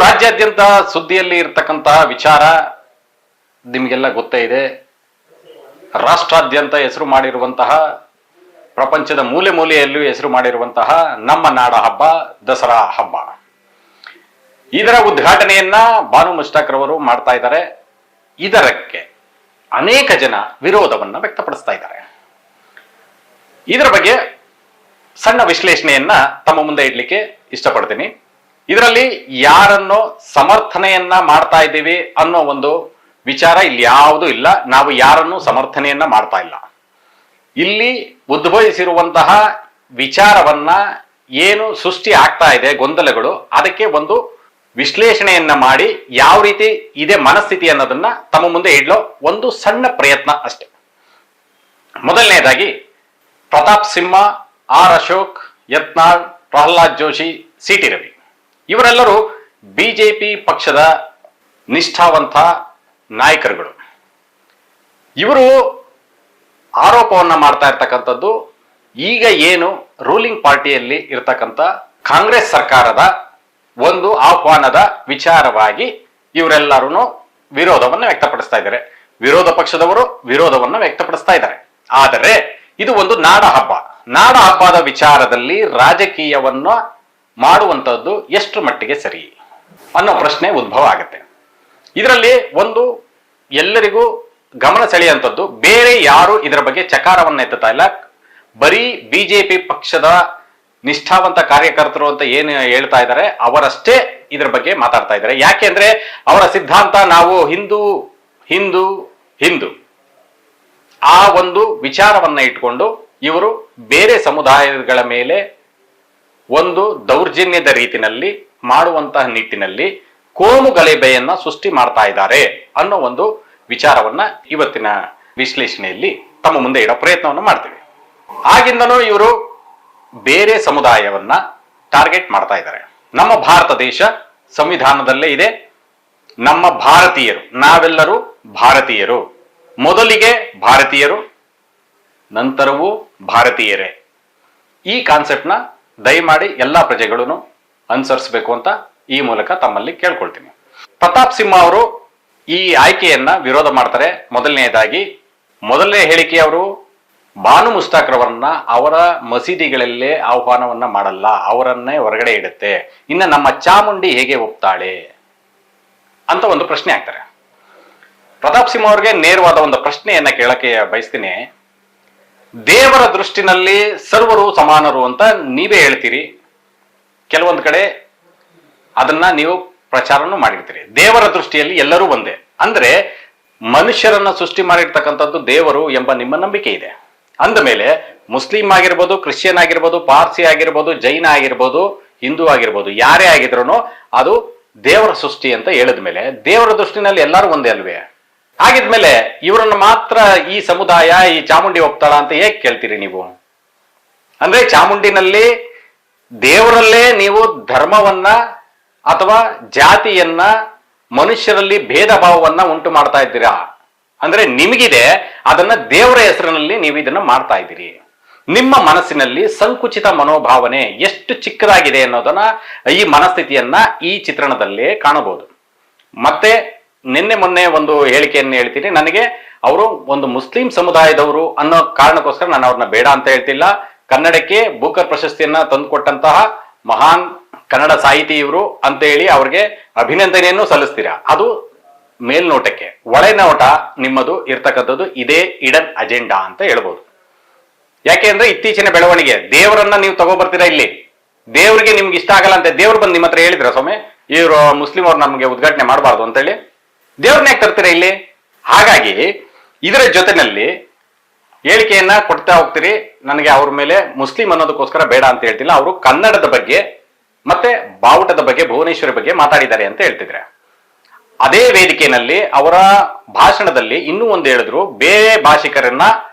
ರಾಜ್ಯಾದ್ಯಂತ ಸುದ್ದಿಯಲ್ಲಿ ಇರ್ತಕ್ಕಂತಹ ವಿಚಾರ ನಿಮಗೆಲ್ಲ ಗೊತ್ತೇ ಇದೆ. ರಾಷ್ಟ್ರಾದ್ಯಂತ ಹೆಸರು ಮಾಡಿರುವಂತಹ, ಪ್ರಪಂಚದ ಮೂಲೆ ಮೂಲೆಯಲ್ಲೂ ಹೆಸರು ಮಾಡಿರುವಂತಹ ನಮ್ಮ ನಾಡ ಹಬ್ಬ ದಸರಾ ಹಬ್ಬ. ಇದರ ಉದ್ಘಾಟನೆಯನ್ನ ಬಾನು ಮುಷ್ತಾಕ್ ರವರು ಮಾಡ್ತಾ ಇದ್ದಾರೆ. ಇದಕ್ಕೆ ಅನೇಕ ಜನ ವಿರೋಧವನ್ನ ವ್ಯಕ್ತಪಡಿಸ್ತಾ ಇದ್ದಾರೆ. ಇದರ ಬಗ್ಗೆ ಸಣ್ಣ ವಿಶ್ಲೇಷಣೆಯನ್ನ ತಮ್ಮ ಮುಂದೆ ಇಡ್ಲಿಕ್ಕೆ ಇಷ್ಟಪಡ್ತೀನಿ. ಇದರಲ್ಲಿ ಯಾರನ್ನೋ ಸಮರ್ಥನೆಯನ್ನ ಮಾಡ್ತಾ ಇದ್ದೀವಿ ಅನ್ನೋ ಒಂದು ವಿಚಾರ ಇಲ್ಲಿ ಯಾವುದೂ ಇಲ್ಲ. ನಾವು ಯಾರನ್ನು ಸಮರ್ಥನೆಯನ್ನ ಮಾಡ್ತಾ ಇಲ್ಲ. ಇಲ್ಲಿ ಉದ್ಭವಿಸಿರುವಂತಹ ವಿಚಾರವನ್ನ ಏನು ಸೃಷ್ಟಿ ಆಗ್ತಾ ಇದೆ ಗೊಂದಲಗಳು, ಅದಕ್ಕೆ ಒಂದು ವಿಶ್ಲೇಷಣೆಯನ್ನ ಮಾಡಿ ಯಾವ ರೀತಿ ಇದೆ ಮನಸ್ಥಿತಿ ಅನ್ನೋದನ್ನ ತಮ್ಮ ಮುಂದೆ ಇಡ್ಲೋ ಒಂದು ಸಣ್ಣ ಪ್ರಯತ್ನ ಅಷ್ಟೇ. ಮೊದಲನೇದಾಗಿ ಪ್ರತಾಪ್ ಸಿಂಹ, ಆರ್ ಅಶೋಕ್, ಯತ್ನಾಳ್, ಪ್ರಹ್ಲಾದ್ ಜೋಶಿ, ಸಿ.ಟಿ. ರವಿ ಇವರೆಲ್ಲರೂ ಬಿಜೆಪಿ ಪಕ್ಷದ ನಿಷ್ಠಾವಂತ ನಾಯಕರುಗಳು. ಇವರು ಆರೋಪವನ್ನ ಮಾಡ್ತಾ ಇರ್ತಕ್ಕಂಥದ್ದು ಈಗ ಏನು ರೂಲಿಂಗ್ ಪಾರ್ಟಿಯಲ್ಲಿ ಇರ್ತಕ್ಕಂಥ ಕಾಂಗ್ರೆಸ್ ಸರ್ಕಾರದ ಒಂದು ಆಹ್ವಾನದ ವಿಚಾರವಾಗಿ ಇವರೆಲ್ಲರೂ ವಿರೋಧವನ್ನು ವ್ಯಕ್ತಪಡಿಸ್ತಾ ಇದ್ದಾರೆ. ವಿರೋಧ ಪಕ್ಷದವರು ವಿರೋಧವನ್ನು ವ್ಯಕ್ತಪಡಿಸ್ತಾ ಇದ್ದಾರೆ. ಆದರೆ ಇದು ಒಂದು ನಾಡ ಹಬ್ಬ. ನಾಡ ಹಬ್ಬದ ವಿಚಾರದಲ್ಲಿ ರಾಜಕೀಯವನ್ನು ಮಾಡುವಂಥದ್ದು ಎಷ್ಟು ಮಟ್ಟಿಗೆ ಸರಿ ಅನ್ನೋ ಪ್ರಶ್ನೆ ಉದ್ಭವ ಆಗುತ್ತೆ. ಇದರಲ್ಲಿ ಒಂದು ಎಲ್ಲರಿಗೂ ಗಮನ ಸೆಳೆಯುವಂಥದ್ದು, ಬೇರೆ ಯಾರು ಇದರ ಬಗ್ಗೆ ಚಕಾರವನ್ನ ಎತ್ತುತ್ತಾ ಇಲ್ಲ. ಬರೀ ಬಿಜೆಪಿ ಪಕ್ಷದ ನಿಷ್ಠಾವಂತ ಕಾರ್ಯಕರ್ತರು ಅಂತ ಏನು ಹೇಳ್ತಾ ಇದ್ದಾರೆ ಅವರಷ್ಟೇ ಇದರ ಬಗ್ಗೆ ಮಾತಾಡ್ತಾ ಇದ್ದಾರೆ. ಯಾಕೆಂದ್ರೆ ಅವರ ಸಿದ್ಧಾಂತ ನಾವು ಹಿಂದೂ ಹಿಂದೂ ಹಿಂದೂ ಆ ಒಂದು ವಿಚಾರವನ್ನ ಇಟ್ಕೊಂಡು ಇವರು ಬೇರೆ ಸಮುದಾಯಗಳ ಮೇಲೆ ಒಂದು ದೌರ್ಜನ್ಯದ ರೀತಿಯಲ್ಲಿ ಮಾಡುವಂತಹ ನಿಟ್ಟಿನಲ್ಲಿ ಕೋಮು ಗಲಭೆಯನ್ನ ಸೃಷ್ಟಿ ಮಾಡ್ತಾ ಇದ್ದಾರೆ ಅನ್ನೋ ಒಂದು ವಿಚಾರವನ್ನ ಇವತ್ತಿನ ವಿಶ್ಲೇಷಣೆಯಲ್ಲಿ ತಮ್ಮ ಮುಂದೆ ಇಡೋ ಪ್ರಯತ್ನವನ್ನು ಮಾಡ್ತೀವಿ. ಆಗಿಂದನೂ ಇವರು ಬೇರೆ ಸಮುದಾಯವನ್ನ ಟಾರ್ಗೆಟ್ ಮಾಡ್ತಾ ಇದ್ದಾರೆ. ನಮ್ಮ ಭಾರತ ದೇಶ ಸಂವಿಧಾನದಲ್ಲೇ ಇದೆ, ನಮ್ಮ ಭಾರತೀಯರು, ನಾವೆಲ್ಲರೂ ಭಾರತೀಯರು, ಮೊದಲಿಗೆ ಭಾರತೀಯರು ನಂತರವೂ ಭಾರತೀಯರೇ. ಈ ಕಾನ್ಸೆಪ್ಟ್ನ ದಯಮಾಡಿ ಎಲ್ಲಾ ಪ್ರಜೆಗಳನ್ನು ಅನುಸರಿಸಬೇಕು ಅಂತ ಈ ಮೂಲಕ ತಮ್ಮಲ್ಲಿ ಕೇಳ್ಕೊಳ್ತೀನಿ. ಪ್ರತಾಪ್ ಸಿಂಹ ಅವರು ಈ ಆಯ್ಕೆಯನ್ನ ವಿರೋಧ ಮಾಡ್ತಾರೆ. ಮೊದಲನೇ ಹೇಳಿಕೆ ಅವರು ಬಾನು ಮುಷ್ತಾಕ್ ರವರನ್ನ ಅವರ ಮಸೀದಿಗಳಲ್ಲೇ ಆಹ್ವಾನವನ್ನ ಮಾಡಲ್ಲ, ಅವರನ್ನೇ ಹೊರಗಡೆ ಇಡುತ್ತೆ. ಇನ್ನು ನಮ್ಮ ಚಾಮುಂಡಿ ಹೇಗೆ ಒಪ್ತಾಳೆ ಅಂತ ಒಂದು ಪ್ರಶ್ನೆ ಹಾಕ್ತಾರೆ. ಪ್ರತಾಪ್ ಸಿಂಹ ಅವ್ರಿಗೆ ನೇರವಾದ ಒಂದು ಪ್ರಶ್ನೆಯನ್ನ ಕೇಳಕ್ಕೆ ಬಯಸ್ತೀನಿ. ದೇವರ ದೃಷ್ಟಿನಲ್ಲಿ ಸರ್ವರು ಸಮಾನರು ಅಂತ ನೀವೇ ಹೇಳ್ತೀರಿ, ಕೆಲವೊಂದು ಕಡೆ ಅದನ್ನ ನೀವು ಪ್ರಚಾರನೂ ಮಾಡಿರ್ತೀರಿ. ದೇವರ ದೃಷ್ಟಿಯಲ್ಲಿ ಎಲ್ಲರೂ ಒಂದೇ ಅಂದ್ರೆ ಮನುಷ್ಯರನ್ನ ಸೃಷ್ಟಿ ಮಾಡಿರ್ತಕ್ಕಂಥದ್ದು ದೇವರು ಎಂಬ ನಿಮ್ಮ ನಂಬಿಕೆ ಇದೆ. ಅಂದ ಮೇಲೆ ಮುಸ್ಲಿಂ ಆಗಿರ್ಬೋದು, ಕ್ರಿಶ್ಚಿಯನ್ ಆಗಿರ್ಬೋದು, ಪಾರ್ಸಿ ಆಗಿರ್ಬೋದು, ಜೈನ ಆಗಿರ್ಬೋದು, ಹಿಂದೂ ಆಗಿರ್ಬೋದು, ಯಾರೇ ಆಗಿದ್ರು ಅದು ದೇವರ ಸೃಷ್ಟಿ ಅಂತ ಹೇಳಿದ ಮೇಲೆ ದೇವರ ದೃಷ್ಟಿನಲ್ಲಿ ಎಲ್ಲರೂ ಒಂದೇ ಅಲ್ವೇ? ಹಾಗಿದ್ಮೇಲೆ ಇವರನ್ನು ಮಾತ್ರ ಈ ಸಮುದಾಯ ಈ ಚಾಮುಂಡಿ ಒಪ್ತಾಳ ಅಂತ ಹೇಗೆ ಕೇಳ್ತೀರಿ ನೀವು? ಅಂದ್ರೆ ಚಾಮುಂಡಿನಲ್ಲಿ ದೇವರಲ್ಲೇ ನೀವು ಧರ್ಮವನ್ನ ಅಥವಾ ಜಾತಿಯನ್ನ ಮನುಷ್ಯರಲ್ಲಿ ಭೇದ ಭಾವವನ್ನ ಉಂಟು ಮಾಡ್ತಾ ಇದ್ದೀರಾ. ಅಂದ್ರೆ ನಿಮಗಿದೆ, ಅದನ್ನ ದೇವರ ಹೆಸರಿನಲ್ಲಿ ನೀವು ಇದನ್ನ ಮಾಡ್ತಾ ಇದ್ದೀರಿ. ನಿಮ್ಮ ಮನಸ್ಸಿನಲ್ಲಿ ಸಂಕುಚಿತ ಮನೋಭಾವನೆ ಎಷ್ಟು ಚಿಕ್ಕದಾಗಿದೆ ಅನ್ನೋದನ್ನ ಈ ಮನಸ್ಥಿತಿಯನ್ನ ಈ ಚಿತ್ರಣದಲ್ಲೇ ಕಾಣಬಹುದು. ಮತ್ತೆ ನಿನ್ನೆ ಮೊನ್ನೆ ಒಂದು ಹೇಳಿಕೆಯನ್ನು ಹೇಳ್ತೀನಿ. ನನಗೆ ಅವರು ಒಂದು ಮುಸ್ಲಿಂ ಸಮುದಾಯದವರು ಅನ್ನೋ ಕಾರಣಕ್ಕೋಸ್ಕರ ನಾನು ಅವ್ರನ್ನ ಬೇಡ ಅಂತ ಹೇಳ್ತಿಲ್ಲ. ಕನ್ನಡಕ್ಕೆ ಬೂಕರ್ ಪ್ರಶಸ್ತಿಯನ್ನ ತಂದುಕೊಟ್ಟಂತಹ ಮಹಾನ್ ಕನ್ನಡ ಸಾಹಿತಿ ಇವರು ಅಂತ ಹೇಳಿ ಅವ್ರಿಗೆ ಅಭಿನಂದನೆಯನ್ನು ಸಲ್ಲಿಸ್ತೀರಾ. ಅದು ಮೇಲ್ನೋಟಕ್ಕೆ, ಒಳನೋಟ ನಿಮ್ಮದು ಇರ್ತಕ್ಕಂಥದ್ದು ಇದೇ ಇಡನ್ ಅಜೆಂಡಾ ಅಂತ ಹೇಳ್ಬೋದು. ಯಾಕೆ ಅಂದ್ರೆ ಇತ್ತೀಚಿನ ಬೆಳವಣಿಗೆ ದೇವರನ್ನ ನೀವು ತಗೋಬರ್ತೀರಾ. ಇಲ್ಲಿ ದೇವ್ರಿಗೆ ನಿಮ್ಗೆ ಇಷ್ಟ ಆಗಲ್ಲ ಅಂತ ದೇವ್ರು ಬಂದು ನಿಮ್ಮ ಹತ್ರ ಹೇಳಿದ್ರ ಸ್ವಾಮಿ ಇವರು ಮುಸ್ಲಿಂ ಅವ್ರು ನಮ್ಗೆ ಉದ್ಘಾಟನೆ ಮಾಡಬಾರ್ದು ಅಂತ ಹೇಳಿ ದೇವ್ರನ್ನ ಯಾಕೆ ತರ್ತೀರಾ ಇಲ್ಲಿ? ಹಾಗಾಗಿ ಇದರ ಜೊತೆನಲ್ಲಿ ಹೇಳಿಕೆಯನ್ನ ಕೊಡ್ತಾ ಹೋಗ್ತೀರಿ. ನನಗೆ ಅವ್ರ ಮೇಲೆ ಮುಸ್ಲಿಂ ಅನ್ನೋದಕ್ಕೋಸ್ಕರ ಬೇಡ ಅಂತ ಹೇಳ್ತಿಲ್ಲ, ಅವರು ಕನ್ನಡದ ಬಗ್ಗೆ ಮತ್ತೆ ಬಾವುಟದ ಬಗ್ಗೆ, ಭುವನೇಶ್ವರಿ ಬಗ್ಗೆ ಮಾತಾಡಿದ್ದಾರೆ ಅಂತ ಹೇಳ್ತಿದ್ರೆ. ಅದೇ ವೇದಿಕೆಯಲ್ಲಿ ಅವರ ಭಾಷಣದಲ್ಲಿ ಇನ್ನೂ ಒಂದು ಹೇಳಿದ್ರು, ಬೇರೆ ಭಾಷಿಕರನ್ನ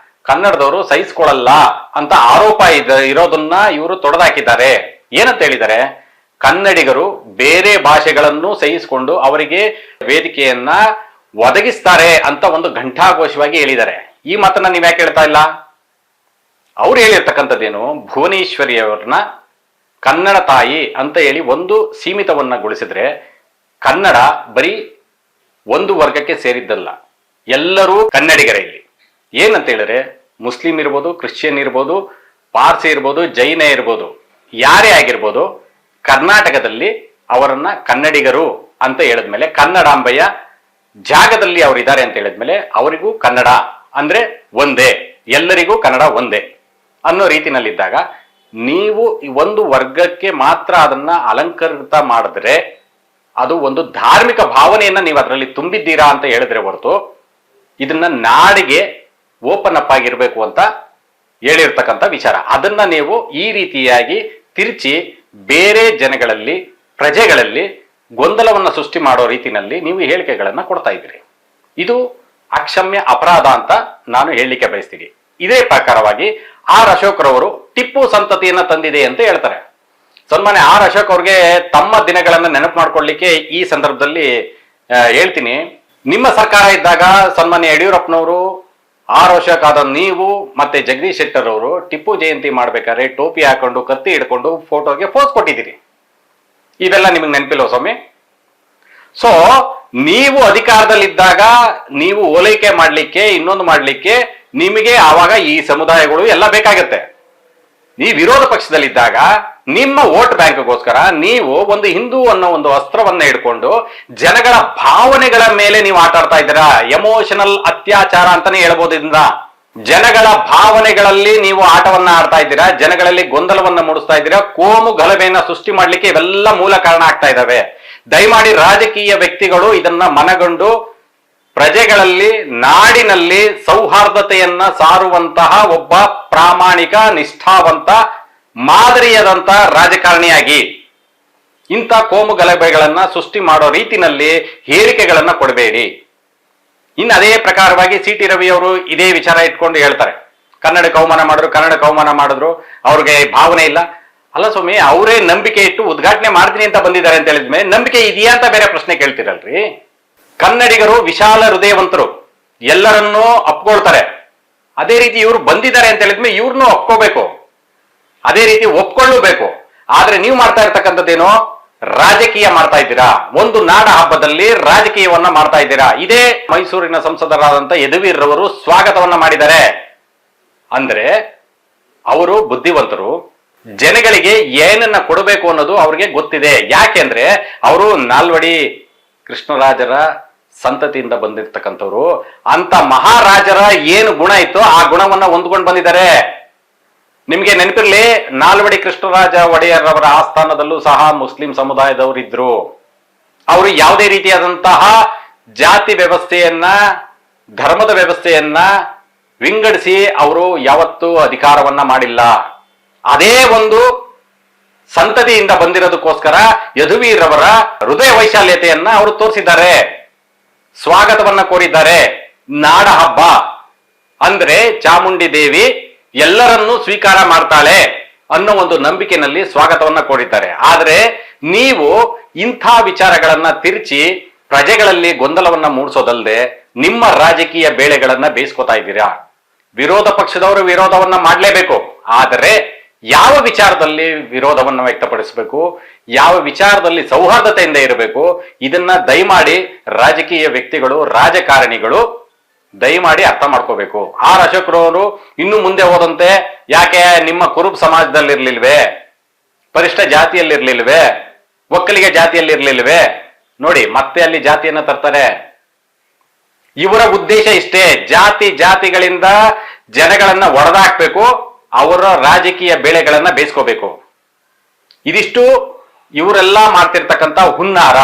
ಕನ್ನಡದವರು ಸಹಿಸ್ಕೊಳ್ಳಲ್ಲ ಅಂತ ಆರೋಪ ಇರೋದನ್ನ ಇವರು ತೊಡೆದಾಕಿದ್ದಾರೆ. ಏನಂತ ಹೇಳಿದ್ದಾರೆ? ಕನ್ನಡಿಗರು ಬೇರೆ ಭಾಷೆಗಳನ್ನು ಸಹಿಸಿಕೊಂಡು ಅವರಿಗೆ ವೇದಿಕೆಯನ್ನ ಒದಗಿಸ್ತಾರೆ ಅಂತ ಒಂದು ಘಂಟಾಘೋಷವಾಗಿ ಹೇಳಿದ್ದಾರೆ. ಈ ಮಾತನ್ನ ನೀವ್ ಯಾಕೆ ಹೇಳ್ತಾ ಇಲ್ಲ? ಅವ್ರು ಹೇಳಿರ್ತಕ್ಕಂಥದ್ದೇನು, ಭುವನೇಶ್ವರಿಯವ್ರನ್ನ ಕನ್ನಡ ತಾಯಿ ಅಂತ ಹೇಳಿ ಒಂದು ಸೀಮಿತವನ್ನ ಗೊಳಿಸಿದ್ರೆ ಕನ್ನಡ ಬರೀ ಒಂದು ವರ್ಗಕ್ಕೆ ಸೇರಿದ್ದಲ್ಲ, ಎಲ್ಲರೂ ಕನ್ನಡಿಗರೇ. ಇಲ್ಲಿ ಏನಂತ ಹೇಳಿದ್ರೆ ಮುಸ್ಲಿಂ ಇರ್ಬೋದು, ಕ್ರಿಶ್ಚಿಯನ್ ಇರ್ಬೋದು, ಪಾರ್ಸಿ ಇರ್ಬೋದು, ಜೈನ ಇರ್ಬೋದು, ಯಾರೇ ಆಗಿರ್ಬೋದು, ಕರ್ನಾಟಕದಲ್ಲಿ ಅವರನ್ನ ಕನ್ನಡಿಗರು ಅಂತ ಹೇಳಿದ್ಮೇಲೆ, ಕನ್ನಡಾಂಬೆಯ ಜಾಗದಲ್ಲಿ ಅವರಿದ್ದಾರೆ ಅಂತ ಹೇಳಿದ್ಮೇಲೆ ಅವರಿಗೂ ಕನ್ನಡ ಅಂದ್ರೆ ಒಂದೇ, ಎಲ್ಲರಿಗೂ ಕನ್ನಡ ಒಂದೇ ಅನ್ನೋ ರೀತಿನಲ್ಲಿದ್ದಾಗ ನೀವು ಒಂದು ವರ್ಗಕ್ಕೆ ಮಾತ್ರ ಅದನ್ನ ಅಲಂಕೃತ ಮಾಡಿದ್ರೆ ಅದು ಒಂದು ಧಾರ್ಮಿಕ ಭಾವನೆಯನ್ನ ನೀವು ಅದರಲ್ಲಿ ತುಂಬಿದ್ದೀರಾ ಅಂತ ಹೇಳಿದ್ರೆ ಹೊರತು ಇದನ್ನ ನಾಡಿಗೆ ಓಪನ್ ಅಪ್ ಆಗಿರ್ಬೇಕು ಅಂತ ಹೇಳಿರ್ತಕ್ಕಂಥ ವಿಚಾರ. ಅದನ್ನ ನೀವು ಈ ರೀತಿಯಾಗಿ ತಿರುಚಿ ಬೇರೆ ಜನಗಳಲ್ಲಿ, ಪ್ರಜೆಗಳಲ್ಲಿ ಗೊಂದಲವನ್ನ ಸೃಷ್ಟಿ ಮಾಡೋ ರೀತಿನಲ್ಲಿ ನೀವು ಹೇಳಿಕೆಗಳನ್ನ ಕೊಡ್ತಾ ಇದ್ದೀರಿ. ಇದು ಅಕ್ಷಮ್ಯ ಅಪರಾಧ ಅಂತ ನಾನು ಹೇಳಲಿಕ್ಕೆ ಬಯಸ್ತೀನಿ. ಇದೇ ಪ್ರಕಾರವಾಗಿ ಆರ್ ಅಶೋಕ್ ರವರು ಟಿಪ್ಪು ಸಂತತಿಯನ್ನ ತಂದಿದೆ ಅಂತ ಹೇಳ್ತಾರೆ. ಸನ್ಮಾನ್ಯ ಆರ್ ಅಶೋಕ್ ಅವ್ರಿಗೆ ತಮ್ಮ ದಿನಗಳನ್ನ ನೆನಪು ಮಾಡ್ಕೊಳ್ಳಿಕ್ಕೆ ಈ ಸಂದರ್ಭದಲ್ಲಿ ಹೇಳ್ತೀನಿ. ನಿಮ್ಮ ಸರ್ಕಾರ ಇದ್ದಾಗ ಸನ್ಮಾನ್ಯ ಯಡಿಯೂರಪ್ಪನವರು, ಆರ್ ಅಶೋಕ್ ಆದ ನೀವು ಮತ್ತೆ ಜಗದೀಶ್ ಶೆಟ್ಟರ್ ಅವರು ಟಿಪ್ಪು ಜಯಂತಿ ಮಾಡ್ಬೇಕಾದ್ರೆ ಟೋಪಿ ಹಾಕೊಂಡು ಕತ್ತಿ ಹಿಡ್ಕೊಂಡು ಫೋಟೋಗೆ ಪೋಸ್ ಕೊಟ್ಟಿದ್ದೀರಿ. ಇವೆಲ್ಲ ನಿಮಗೆ ನೆನಪಿಲ್ವ ಸ್ವಾಮಿ? ಸೊ ನೀವು ಅಧಿಕಾರದಲ್ಲಿದ್ದಾಗ ನೀವು ಓಲೈಕೆ ಮಾಡ್ಲಿಕ್ಕೆ, ಇನ್ನೊಂದು ಮಾಡ್ಲಿಕ್ಕೆ ನಿಮಗೆ ಆವಾಗ ಈ ಸಮುದಾಯಗಳು ಎಲ್ಲ ಬೇಕಾಗತ್ತೆ. ನೀವು ವಿರೋಧ ಪಕ್ಷದಲ್ಲಿದ್ದಾಗ ನಿಮ್ಮ ವೋಟ್ ಬ್ಯಾಂಕ್ಗೋಸ್ಕರ ನೀವು ಒಂದು ಹಿಂದೂ ಅನ್ನೋ ಒಂದು ಅಸ್ತ್ರವನ್ನ ಹಿಡ್ಕೊಂಡು ಜನಗಳ ಭಾವನೆಗಳ ಮೇಲೆ ನೀವು ಆಟ ಆಡ್ತಾ ಇದ್ದೀರಾ. ಎಮೋಷನಲ್ ಅತ್ಯಾಚಾರ ಅಂತಾನೆ ಹೇಳ್ಬೋದು. ಇದನ್ನ ಜನಗಳ ಭಾವನೆಗಳಲ್ಲಿ ನೀವು ಆಟವನ್ನ ಆಡ್ತಾ ಇದ್ದೀರಾ, ಜನಗಳಲ್ಲಿ ಗೊಂದಲವನ್ನ ಮೂಡಿಸ್ತಾ ಇದ್ದೀರಾ, ಕೋಮು ಗಲಭೆಯನ್ನ ಸೃಷ್ಟಿ ಮಾಡ್ಲಿಕ್ಕೆ ಇವೆಲ್ಲ ಮೂಲ ಕಾರಣ ಆಗ್ತಾ ಇದ್ದಾವೆ. ದಯಮಾಡಿ ರಾಜಕೀಯ ವ್ಯಕ್ತಿಗಳು ಇದನ್ನ ಮನಗಂಡು ಪ್ರಜೆಗಳಲ್ಲಿ, ನಾಡಿನಲ್ಲಿ ಸೌಹಾರ್ದತೆಯನ್ನ ಸಾರುವಂತಹ ಒಬ್ಬ ಪ್ರಾಮಾಣಿಕ, ನಿಷ್ಠಾವಂತ, ಮಾದರಿಯಾದಂತ ರಾಜಕಾರಣಿಯಾಗಿ ಇಂಥ ಕೋಮು ಗಲಭೆಗಳನ್ನ ಸೃಷ್ಟಿ ಮಾಡೋ ರೀತಿನಲ್ಲಿ ಹೇಳಿಕೆಗಳನ್ನ ಕೊಡಬೇಡಿ. ಇನ್ನು ಅದೇ ಪ್ರಕಾರವಾಗಿ ಸಿ ಟಿ ರವಿ ಅವರು ಇದೇ ವಿಚಾರ ಇಟ್ಕೊಂಡು ಹೇಳ್ತಾರೆ, ಕನ್ನಡಕ್ಕೆ ಅವಮಾನ ಮಾಡಿದ್ರು, ಅವ್ರಿಗೆ ಭಾವನೆ ಇಲ್ಲ. ಅಲ್ಲ ಸ್ವಾಮಿ, ಅವರೇ ನಂಬಿಕೆ ಇಟ್ಟು ಉದ್ಘಾಟನೆ ಮಾಡ್ತೀನಿ ಅಂತ ಬಂದಿದ್ದಾರೆ ಅಂತ ಹೇಳಿದ್ಮೇಲೆ ನಂಬಿಕೆ ಇದೆಯಾ ಅಂತ ಬೇರೆ ಪ್ರಶ್ನೆ ಕೇಳ್ತಿರಲ್ರಿ. ಕನ್ನಡಿಗರು ವಿಶಾಲ ಹೃದಯವಂತರು, ಎಲ್ಲರನ್ನೂ ಅಪ್ಕೊಳ್ತಾರೆ. ಅದೇ ರೀತಿ ಇವರು ಬಂದಿದ್ದಾರೆ ಅಂತ ಹೇಳಿದ್ಮೇಲೆ ಇವ್ರನ್ನೂ ಒಪ್ಕೋಬೇಕು, ಅದೇ ರೀತಿ ಒಪ್ಕೊಳ್ಳಬೇಕು. ಆದ್ರೆ ನೀವು ಮಾಡ್ತಾ ಇರ್ತಕ್ಕಂಥದ್ದೇನೋ ರಾಜಕೀಯ ಮಾಡ್ತಾ ಇದ್ದೀರಾ. ಒಂದು ನಾಡ ಹಬ್ಬದಲ್ಲಿ ರಾಜಕೀಯವನ್ನ ಮಾಡ್ತಾ ಇದ್ದೀರಾ. ಇದೇ ಮೈಸೂರಿನ ಸಂಸದರಾದಂತ ಯದುವೀರ್ರವರು ಸ್ವಾಗತವನ್ನ ಮಾಡಿದ್ದಾರೆ ಅಂದ್ರೆ ಅವರು ಬುದ್ಧಿವಂತರು, ಜನಗಳಿಗೆ ಏನನ್ನ ಕೊಡಬೇಕು ಅನ್ನೋದು ಅವ್ರಿಗೆ ಗೊತ್ತಿದೆ. ಯಾಕೆಂದ್ರೆ ಅವರು ನಾಲ್ವಡಿ ಕೃಷ್ಣರಾಜರ ಸಂತತಿಯಿಂದ ಬಂದಿರ್ತಕ್ಕಂಥವ್ರು. ಅಂತ ಮಹಾರಾಜರ ಏನು ಗುಣ ಇತ್ತು ಆ ಗುಣವನ್ನ ಹೊಂದ್ಕೊಂಡು ಬಂದಿದ್ದಾರೆ. ನಿಮ್ಗೆ ನೆನಪಿರ್ಲಿ, ನಾಲ್ವಡಿ ಕೃಷ್ಣರಾಜ ಒಡೆಯರ್ ಅವರ ಆಸ್ಥಾನದಲ್ಲೂ ಸಹ ಮುಸ್ಲಿಂ ಸಮುದಾಯದವರು ಇದ್ರು. ಅವರು ಯಾವುದೇ ರೀತಿಯಾದಂತಹ ಜಾತಿ ವ್ಯವಸ್ಥೆಯನ್ನ, ಧರ್ಮದ ವ್ಯವಸ್ಥೆಯನ್ನ ವಿಂಗಡಿಸಿ ಅವರು ಯಾವತ್ತೂ ಅಧಿಕಾರವನ್ನ ಮಾಡಿಲ್ಲ. ಅದೇ ಒಂದು ಸಂತತಿಯಿಂದ ಬಂದಿರೋದಕ್ಕೋಸ್ಕರ ಯದುವೀರವರ ಹೃದಯ ವೈಶಾಲ್ಯತೆಯನ್ನ ಅವರು ತೋರಿಸಿದ್ದಾರೆ, ಸ್ವಾಗತವನ್ನ ಕೋರಿದ್ದಾರೆ. ನಾಡ ಹಬ್ಬ ಅಂದ್ರೆ ಚಾಮುಂಡಿ ದೇವಿ ಎಲ್ಲರನ್ನೂ ಸ್ವೀಕಾರ ಮಾಡ್ತಾಳೆ ಅನ್ನೋ ಒಂದು ನಂಬಿಕೆಯಲ್ಲಿ ಸ್ವಾಗತವನ್ನ ಕೋರಿದ್ದಾರೆ. ಆದ್ರೆ ನೀವು ಇಂಥ ವಿಚಾರಗಳನ್ನ ತಿರುಚಿ ಪ್ರಜೆಗಳಲ್ಲಿ ಗೊಂದಲವನ್ನ ಮೂಡಿಸೋದಲ್ಲದೆ ನಿಮ್ಮ ರಾಜಕೀಯ ಬೇಳೆಗಳನ್ನ ಬೇಯಿಸ್ಕೊತಾ ಇದ್ದೀರಾ. ವಿರೋಧ ಪಕ್ಷದವರು ವಿರೋಧವನ್ನ ಮಾಡಲೇಬೇಕು, ಆದರೆ ಯಾವ ವಿಚಾರದಲ್ಲಿ ವಿರೋಧವನ್ನ ವ್ಯಕ್ತಪಡಿಸಬೇಕು, ಯಾವ ವಿಚಾರದಲ್ಲಿ ಸೌಹಾರ್ದತೆಯಿಂದ ಇರಬೇಕು, ಇದನ್ನ ದಯಮಾಡಿ ರಾಜಕೀಯ ವ್ಯಕ್ತಿಗಳು, ರಾಜಕಾರಣಿಗಳು ದಯಮಾಡಿ ಅರ್ಥ ಮಾಡ್ಕೋಬೇಕು. ಆರ್ ಅಶೋಕ್ರವರು ಇನ್ನು ಮುಂದೆ ಹೋದಂತೆ, ಯಾಕೆ ನಿಮ್ಮ ಕುರುಬ್ ಸಮಾಜದಲ್ಲಿರ್ಲಿಲ್ವೇ, ಪರಿಷ್ಠ ಜಾತಿಯಲ್ಲಿರ್ಲಿಲ್ವೇ, ಒಕ್ಕಲಿಗ ಜಾತಿಯಲ್ಲಿರ್ಲಿಲ್ವೇ, ನೋಡಿ ಮತ್ತೆ ಅಲ್ಲಿ ಜಾತಿಯನ್ನ ತರ್ತಾರೆ. ಇವರ ಉದ್ದೇಶ ಇಷ್ಟೇ, ಜಾತಿಗಳಿಂದ ಜನಗಳನ್ನ ಒಡೆದಾಕ್ಬೇಕು, ಅವರ ರಾಜಕೀಯ ಬೇಳೆಗಳನ್ನ ಬೇಯಿಸ್ಕೋಬೇಕು. ಇದಿಷ್ಟು ಇವರೆಲ್ಲ ಮಾಡ್ತಿರ್ತಕ್ಕಂಥ ಹುನ್ನಾರ.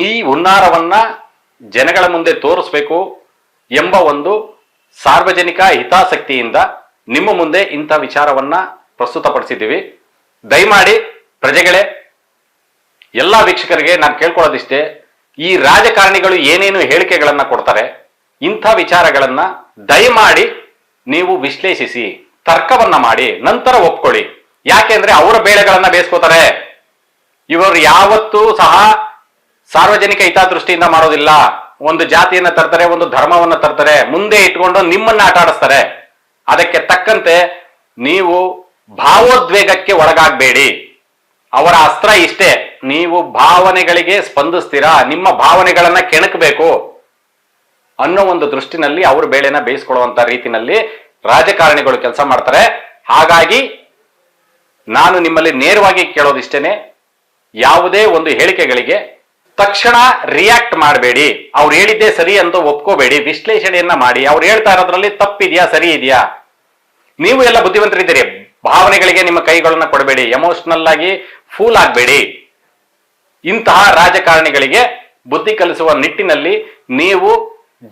ಈ ಹುನ್ನಾರವನ್ನ ಜನಗಳ ಮುಂದೆ ತೋರಿಸ್ಬೇಕು ಎಂಬ ಒಂದು ಸಾರ್ವಜನಿಕ ಹಿತಾಸಕ್ತಿಯಿಂದ ನಿಮ್ಮ ಮುಂದೆ ಇಂಥ ವಿಚಾರವನ್ನ ಪ್ರಸ್ತುತಪಡಿಸಿದ್ದೀವಿ. ದಯಮಾಡಿ ಪ್ರಜೆಗಳೇ, ಎಲ್ಲ ವೀಕ್ಷಕರಿಗೆ ನಾನು ಕೇಳ್ಕೊಳ್ಳೋದಿಷ್ಟೇ, ಈ ರಾಜಕಾರಣಿಗಳು ಏನೇನು ಹೇಳಿಕೆಗಳನ್ನ ಕೊಡ್ತಾರೆ, ಇಂಥ ವಿಚಾರಗಳನ್ನ ದಯಮಾಡಿ ನೀವು ವಿಶ್ಲೇಷಿಸಿ ತರ್ಕವನ್ನ ಮಾಡಿ ನಂತರ ಒಪ್ಕೊಳ್ಳಿ. ಯಾಕೆಂದ್ರೆ ಅವರ ಬೇಳೆಗಳನ್ನ ಬೇಯಿಸ್ಕೋತಾರೆ. ಇವರು ಯಾವತ್ತೂ ಸಹ ಸಾರ್ವಜನಿಕ ಹಿತದೃಷ್ಟಿಯಿಂದ ಮಾಡೋದಿಲ್ಲ. ಒಂದು ಜಾತಿಯನ್ನ ತರ್ತಾರೆ, ಒಂದು ಧರ್ಮವನ್ನ ತರ್ತಾರೆ, ಮುಂದೆ ಇಟ್ಕೊಂಡು ನಿಮ್ಮನ್ನ ಆಟ ಆಡಿಸ್ತಾರೆ. ಅದಕ್ಕೆ ತಕ್ಕಂತೆ ನೀವು ಭಾವೋದ್ವೇಗಕ್ಕೆ ಒಳಗಾಗಬೇಡಿ. ಅವರ ಅಸ್ತ್ರ ಇಷ್ಟೇ, ನೀವು ಭಾವನೆಗಳಿಗೆ ಸ್ಪಂದಿಸ್ತೀರಾ, ನಿಮ್ಮ ಭಾವನೆಗಳನ್ನ ಕೆಣಕಬೇಕು ಅನ್ನೋ ಒಂದು ದೃಷ್ಟಿನಲ್ಲಿ ಅವರು ಬೇಳೆನ ಬೇಯಿಸ್ಕೊಳ್ಳುವಂತ ರೀತಿನಲ್ಲಿ ರಾಜಕಾರಣಿಗಳು ಕೆಲಸ ಮಾಡ್ತಾರೆ. ಹಾಗಾಗಿ ನಾನು ನಿಮ್ಮಲ್ಲಿ ನೇರವಾಗಿ ಕೇಳೋದಿಷ್ಟೇನೆ, ಯಾವುದೇ ಒಂದು ಹೇಳಿಕೆಗಳಿಗೆ ತಕ್ಷಣ ರಿಯಾಕ್ಟ್ ಮಾಡಬೇಡಿ. ಅವ್ರು ಹೇಳಿದ್ದೇ ಸರಿ ಅಂತ ಒಪ್ಕೋಬೇಡಿ, ವಿಶ್ಲೇಷಣೆಯನ್ನ ಮಾಡಿ. ಅವ್ರು ಹೇಳ್ತಾ ಇರೋದ್ರಲ್ಲಿ ತಪ್ಪಿದ್ಯಾ ಸರಿ ಇದೆಯಾ. ನೀವು ಎಲ್ಲ ಬುದ್ಧಿವಂತರಿದ್ದೀರಿ, ಭಾವನೆಗಳಿಗೆ ನಿಮ್ಮ ಕೈಗಳನ್ನ ಕೊಡಬೇಡಿ, ಎಮೋಷನಲ್ ಆಗಿ ಫೂಲ್ ಆಗಬೇಡಿ. ಇಂತಹ ರಾಜಕಾರಣಿಗಳಿಗೆ ಬುದ್ಧಿ ಕಲಿಸುವ ನಿಟ್ಟಿನಲ್ಲಿ ನೀವು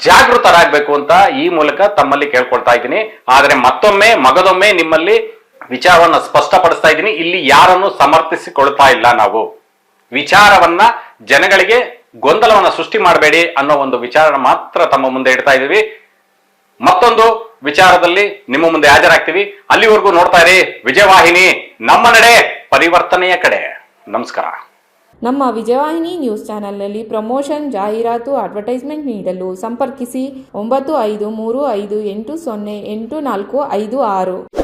ಜಾಗೃತರಾಗಬೇಕು ಅಂತ ಈ ಮೂಲಕ ತಮ್ಮಲ್ಲಿ ಕೇಳ್ಕೊಳ್ತಾ ಇದ್ದೀನಿ. ಆದರೆ ಮತ್ತೊಮ್ಮೆ ಮಗದೊಮ್ಮೆ ನಿಮ್ಮಲ್ಲಿ ವಿಚಾರವನ್ನ ಸ್ಪಷ್ಟಪಡಿಸ್ತಾ ಇದ್ದೀನಿ, ಇಲ್ಲಿ ಯಾರನ್ನು ಸಮರ್ಥಿಸಿಕೊಳ್ತಾ ಇಲ್ಲ. ನಾವು ವಿಚಾರವನ್ನ ಜನಗಳಿಗೆ ಗೊಂದಲವನ್ನ ಸೃಷ್ಟಿ ಮಾಡಬೇಡಿ ಅನ್ನೋ ಒಂದು ವಿಚಾರ ಮಾತ್ರ ತಮ್ಮ ಮುಂದೆ ಇಡ್ತಾ ಇದ್ದೀವಿ. ಮತ್ತೊಂದು ವಿಚಾರದಲ್ಲಿ ನಿಮ್ಮ ಮುಂದೆ ಹಾಜರಾಗ್ತೀವಿ. ಅಲ್ಲಿವರೆಗೂ ನೋಡ್ತಾ ಇರಿ ವಿಜಯವಾಹಿನಿ, ನಮ್ಮ ನಡೆ ಪರಿವರ್ತನೆಯ ಕಡೆ. ನಮಸ್ಕಾರ. ನಮ್ಮ ವಿಜಯವಾಹಿನಿ ನ್ಯೂಸ್ ಚಾನೆಲ್ನಲ್ಲಿ ಪ್ರಮೋಷನ್, ಜಾಹೀರಾತು, ಅಡ್ವರ್ಟೈಸ್ಮೆಂಟ್ ನೀಡಲು ಸಂಪರ್ಕಿಸಿ 9535808456.